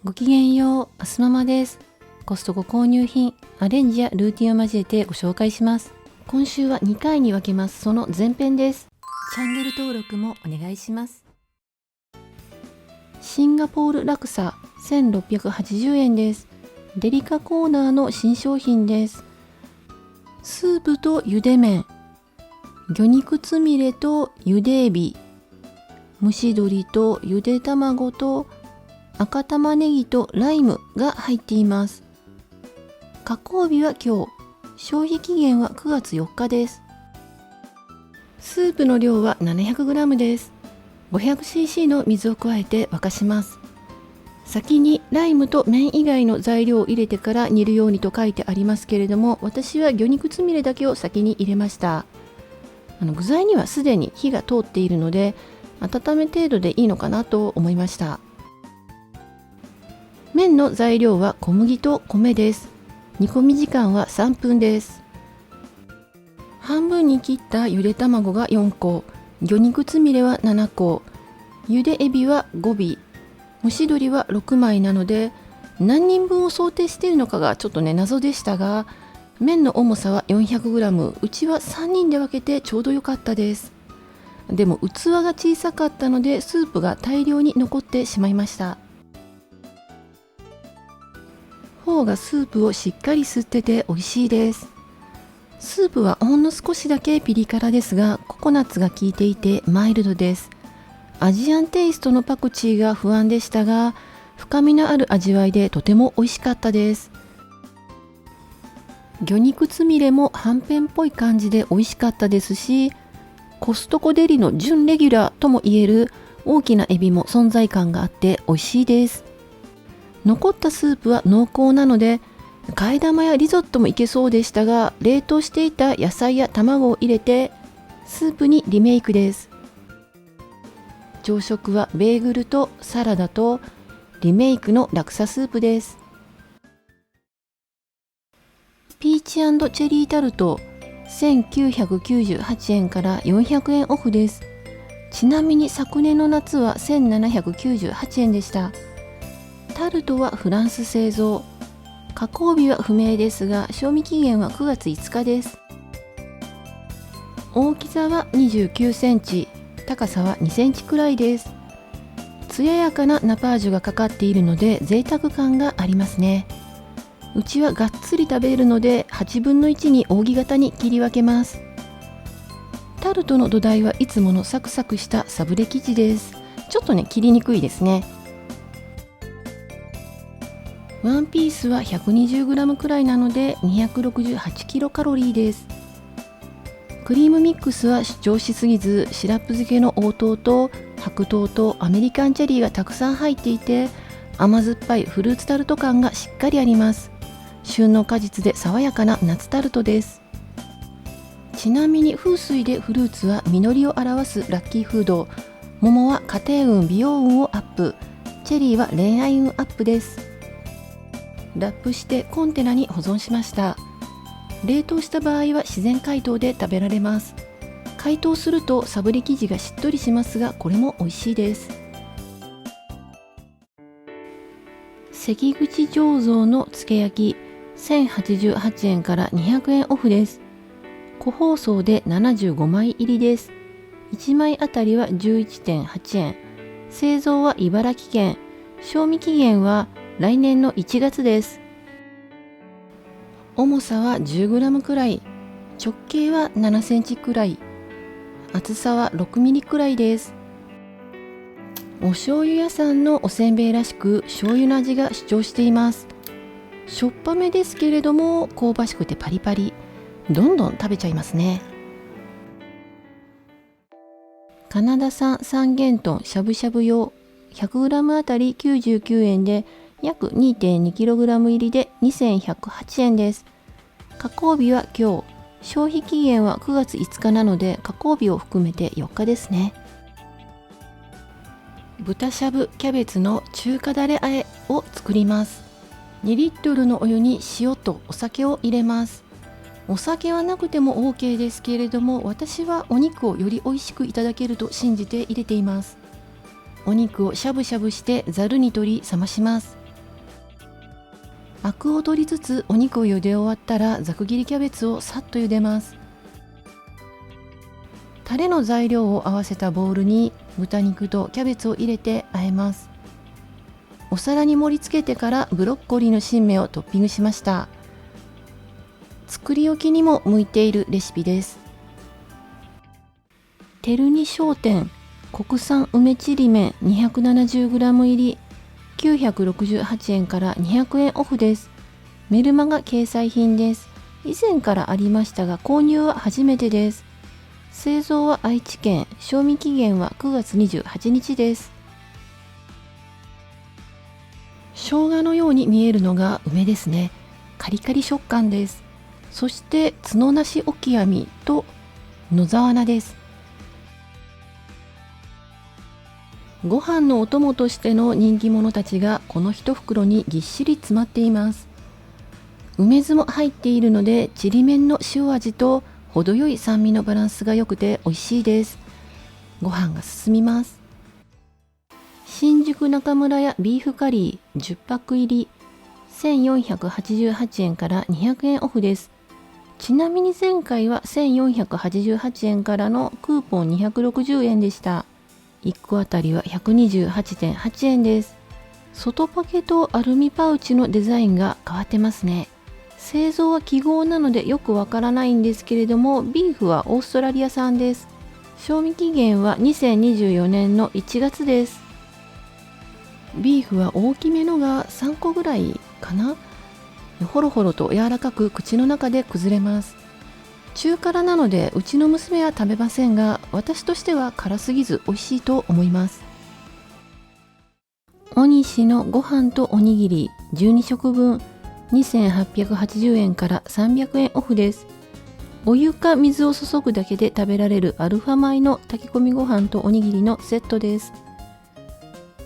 ごきげんよう、アスママです。コストコ購入品、アレンジやルーティンを交えてご紹介します。今週は2回に分けます。その前編です。チャンネル登録もお願いします。シンガポールラクサ1680円です。デリカコーナーの新商品です。スープとゆで麺、魚肉つみれとゆでエビ、蒸し鶏とゆで卵と赤玉ねぎとライムが入っています。加工日は今日、消費期限は9月4日です。スープの量は 700g です。500cc の水を加えて沸かします。先にライムと麺以外の材料を入れてから煮るようにと書いてありますけれども、私は魚肉つみれだけを先に入れました。具材にはすでに火が通っているので、温め程度でいいのかなと思いました。麺の材料は小麦と米です。煮込み時間は3分です。半分に切ったゆで卵が4個、魚肉つみれは7個、ゆでエビは5尾、蒸し鶏は6枚なので、何人分を想定しているのかがちょっと謎でしたが、麺の重さは 400g、うちは3人で分けてちょうど良かったです。でも器が小さかったのでスープが大量に残ってしまいました。フォーがスープをしっかり吸ってて美味しいです。スープはほんの少しだけピリ辛ですが、ココナッツが効いていてマイルドです。アジアンテイストのパクチーが不安でしたが、深みのある味わいでとても美味しかったです。魚肉つみれもはんぺんっぽい感じで美味しかったですし、コストコデリの準レギュラーともいえる大きなエビも存在感があって美味しいです。残ったスープは濃厚なので、替え玉やリゾットもいけそうでしたが、冷凍していた野菜や卵を入れてスープにリメイクです。朝食はベーグルとサラダとリメイクのラクサスープです。ピーチ&チェリータルト1998円から400円オフです。ちなみに昨年の夏は1798円でした。タルトはフランス製造。加工日は不明ですが、賞味期限は9月5日です。大きさは29センチ、高さは2センチくらいです。艶やかなナパージュがかかっているので贅沢感がありますね。うちはがっつり食べるので8分の1に扇形に切り分けます。タルトの土台はいつものサクサクしたサブレ生地です。ちょっと切りにくいですね。ワンピースは 120g くらいなので268キロカロリーです。クリームミックスは主張しすぎず、シラップ漬けの黄桃と白桃とアメリカンチェリーがたくさん入っていて、甘酸っぱいフルーツタルト感がしっかりあります。旬の果実で爽やかな夏タルトです。ちなみに風水でフルーツは実りを表すラッキーフード、桃は家庭運美容運をアップ、チェリーは恋愛運アップです。ラップしてコンテナに保存しました。冷凍した場合は自然解凍で食べられます。解凍するとサブレ生地がしっとりしますが、これも美味しいです。関口醸造のつけ焼き1088円から200円オフです。個包装で75枚入りです。1枚あたりは 11.8 円。製造は茨城県。賞味期限は来年の1月です。重さは 10g くらい、直径は7センチくらい、厚さは6ミリくらいです。お醤油屋さんのおせんべいらしく醤油の味が主張しています。しょっぱめですけれども香ばしくてパリパリ、どんどん食べちゃいますね。カナダ産三元豚しゃぶしゃぶ用 100g あたり99円で約 2.2kg 入りで2108円です。加工日は今日、消費期限は9月5日なので加工日を含めて4日ですね。豚しゃぶキャベツの中華だれ和えを作ります。2リットルのお湯に塩とお酒を入れます。お酒はなくても OK ですけれども、私はお肉をより美味しくいただけると信じて入れています。お肉をしゃぶしゃぶしてざるに取り冷まします。アクを取りつつお肉を茹で終わったらざく切りキャベツをさっと茹でます。タレの材料を合わせたボウルに豚肉とキャベツを入れて和えます。お皿に盛り付けてからブロッコリーの新芽をトッピングしました。作り置きにも向いているレシピです。テルニ商店国産梅ちりめん 270g 入り968円から200円オフです。メルマガ掲載品です。以前からありましたが購入は初めてです。製造は愛知県、賞味期限は9月28日です。生姜のように見えるのが梅ですね。カリカリ食感です。そして角なしオキアミと野沢菜です。ご飯のお供としての人気者たちがこの一袋にぎっしり詰まっています。梅酢も入っているのでちりめんの塩味と程よい酸味のバランスが良くて美味しいです。ご飯が進みます。新宿中村屋ビーフカリー10パック入り1488円から200円オフです。ちなみに前回は1488円からのクーポン260円でした。1個あたりは 128.8 円です。外パケとアルミパウチのデザインが変わってますね。製造は記号なのでよくわからないんですけれども、ビーフはオーストラリア産です。賞味期限は2024年の1月です。ビーフは大きめのが3個ぐらいかな。ほろほろと柔らかく口の中で崩れます。中辛なのでうちの娘は食べませんが、私としては辛すぎず美味しいと思います。おにしのご飯とおにぎり12食分2880円から300円オフです。お湯か水を注ぐだけで食べられるアルファ米の炊き込みご飯とおにぎりのセットです。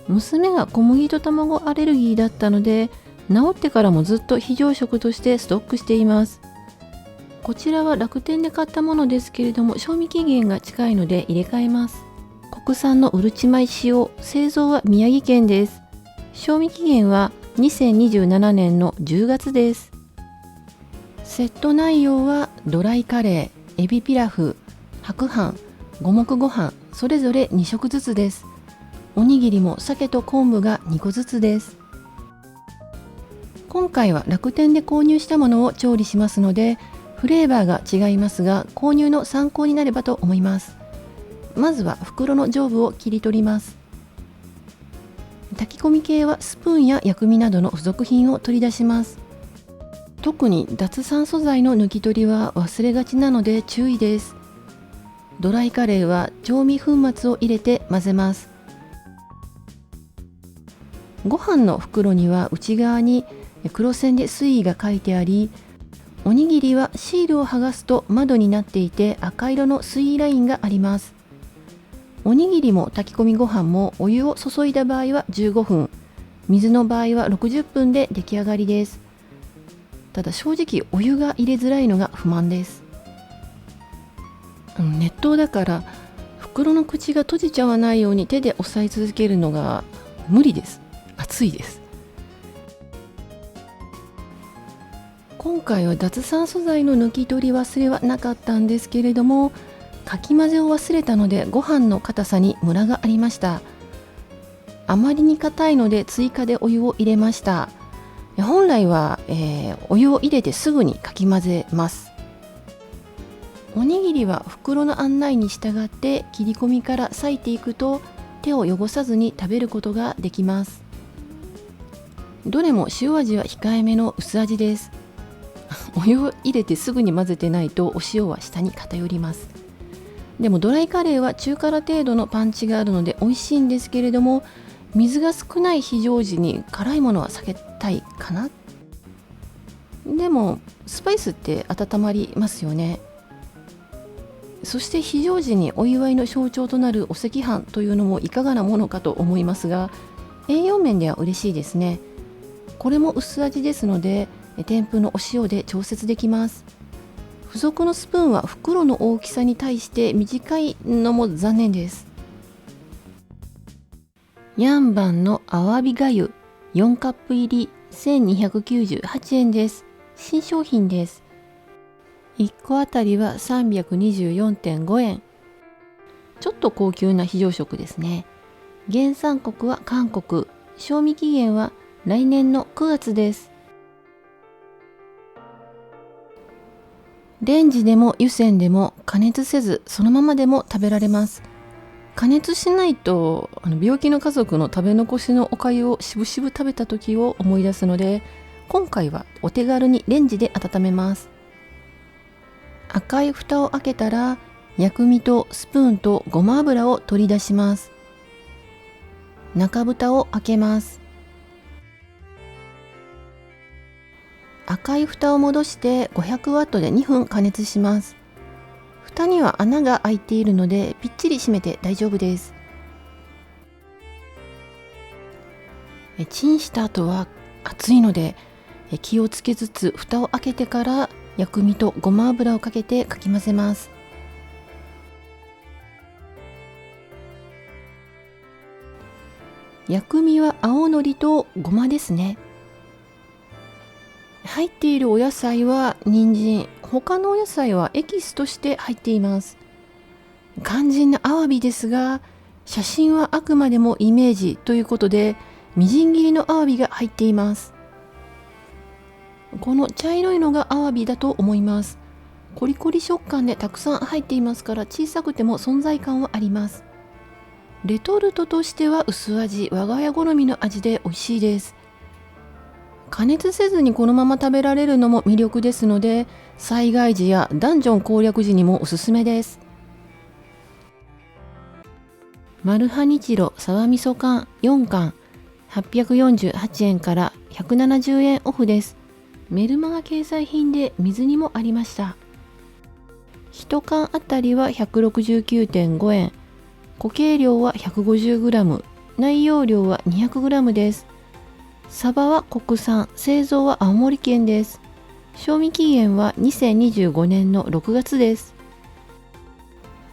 娘が小麦と卵アレルギーだったので、治ってからもずっと非常食としてストックしています。こちらは楽天で買ったものですけれども、賞味期限が近いので入れ替えます。国産のうるち米塩、製造は宮城県です。賞味期限は2027年の10月です。セット内容はドライカレー、エビピラフ、白飯、五目ご飯、それぞれ2食ずつです。おにぎりも鮭と昆布が2個ずつです。今回は楽天で購入したものを調理しますので、フレーバーが違いますが購入の参考になればと思います。まずは袋の上部を切り取ります。炊き込み系はスプーンや薬味などの付属品を取り出します。特に脱酸素剤の抜き取りは忘れがちなので注意です。ドライカレーは調味粉末を入れて混ぜます。ご飯の袋には内側に黒線で水位が書いてあり、おにぎりはシールを剥がすと窓になっていて赤色の水位ラインがあります。おにぎりも炊き込みご飯もお湯を注いだ場合は15分、水の場合は60分で出来上がりです。ただ正直お湯が入れづらいのが不満です。熱湯だから袋の口が閉じちゃわないように手で押さえ続けるのが無理です。熱いです。今回は脱酸素剤の抜き取り忘れはなかったんですけれども、かき混ぜを忘れたのでご飯の硬さにムラがありました。あまりに硬いので追加でお湯を入れました。本来は、お湯を入れてすぐにかき混ぜます。おにぎりは袋の案内に従って切り込みから裂いていくと手を汚さずに食べることができます。どれも塩味は控えめの薄味です。お湯を入れてすぐに混ぜてないとお塩は下に偏ります。でもドライカレーは中辛程度のパンチがあるので美味しいんですけれども、水が少ない非常時に辛いものは避けたいかな。でもスパイスって温まりますよね。そして非常時にお祝いの象徴となるお赤飯というのもいかがなものかと思いますが、栄養面では嬉しいですね。これも薄味ですので添付のお塩で調節できます。付属のスプーンは袋の大きさに対して短いのも残念です。ヤンバンのアワビがゆ4カップ入り1298円です。新商品です。1個あたりは 324.5 円。ちょっと高級な非常食ですね。原産国は韓国。賞味期限は来年の9月です。レンジでも湯煎でも加熱せずそのままでも食べられます。加熱しないと病気の家族の食べ残しのお粥をしぶしぶ食べた時を思い出すので、今回はお手軽にレンジで温めます。赤い蓋を開けたら薬味とスプーンとごま油を取り出します。中蓋を開けます。赤い蓋を戻して500ワットで2分加熱します。蓋には穴が開いているのでぴっちり閉めて大丈夫です。チンした後は熱いので気をつけつつ蓋を開けてから薬味とごま油をかけてかき混ぜます。薬味は青のりとごまですね。入っているお野菜は人参、他のお野菜はエキスとして入っています。肝心なアワビですが、写真はあくまでもイメージということでみじん切りのアワビが入っています。この茶色いのがアワビだと思います。コリコリ食感でたくさん入っていますから小さくても存在感はあります。レトルトとしては薄味、我が家好みの味で美味しいです。加熱せずにこのまま食べられるのも魅力ですので、災害時やダンジョン攻略時にもおすすめです。マルハニチロサワ味噌缶4缶848円から170円オフです。メルマガ掲載品で水煮もありました。1缶あたりは 169.5 円。固形量は 150g、内容量は 200g です。サバは国産、製造は青森県です。賞味期限は2025年の6月です。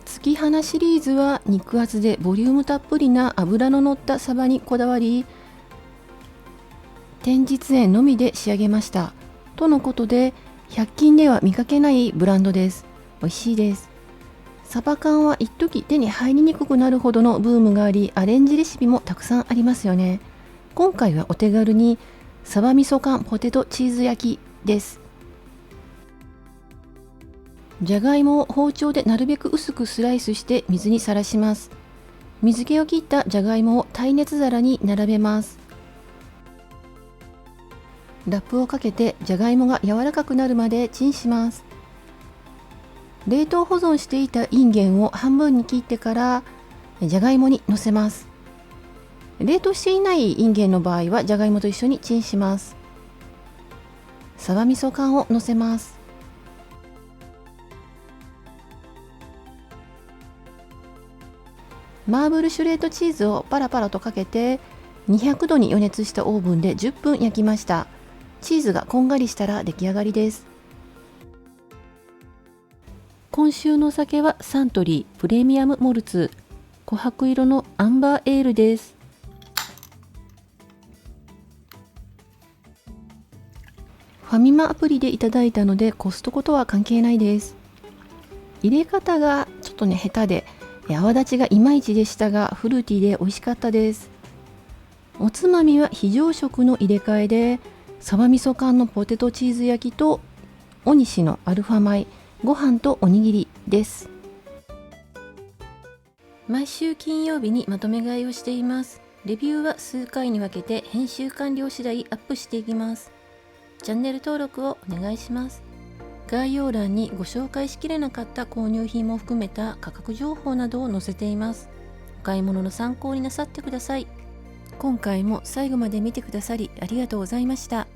月花シリーズは肉厚でボリュームたっぷりな脂の乗ったサバにこだわり、天日塩のみで仕上げました。とのことで、100均では見かけないブランドです。美味しいです。サバ缶は一時手に入りにくくなるほどのブームがあり、アレンジレシピもたくさんありますよね。今回はお手軽にサバ味噌缶ポテトチーズ焼きです。じゃがいもを包丁でなるべく薄くスライスして水にさらします。水気を切ったじゃがいもを耐熱皿に並べます。ラップをかけてじゃがいもが柔らかくなるまでチンします。冷凍保存していたインゲンを半分に切ってからじゃがいもにのせます。冷凍していないインゲンの場合はじゃがいもと一緒にチンします。サバ味噌缶をのせます。マーブルシュレートチーズをパラパラとかけて200度に予熱したオーブンで10分焼きました。チーズがこんがりしたら出来上がりです。今週のお酒はサントリープレミアムモルツ琥珀色のアンバーエールです。ファミマアプリでいただいたのでコストコとは関係ないです。入れ方がちょっとね下手で泡立ちがいまいちでしたがフルーティーで美味しかったです。おつまみは非常食の入れ替えでサバ味噌缶のポテトチーズ焼きとオニシのアルファ米、ご飯とおにぎりです。毎週金曜日にまとめ買いをしています。レビューは数回に分けて編集完了次第アップしていきます。チャンネル登録をお願いします。概要欄にご紹介しきれなかった購入品も含めた価格情報などを載せています。お買い物の参考になさってください。今回も最後まで見てくださりありがとうございました。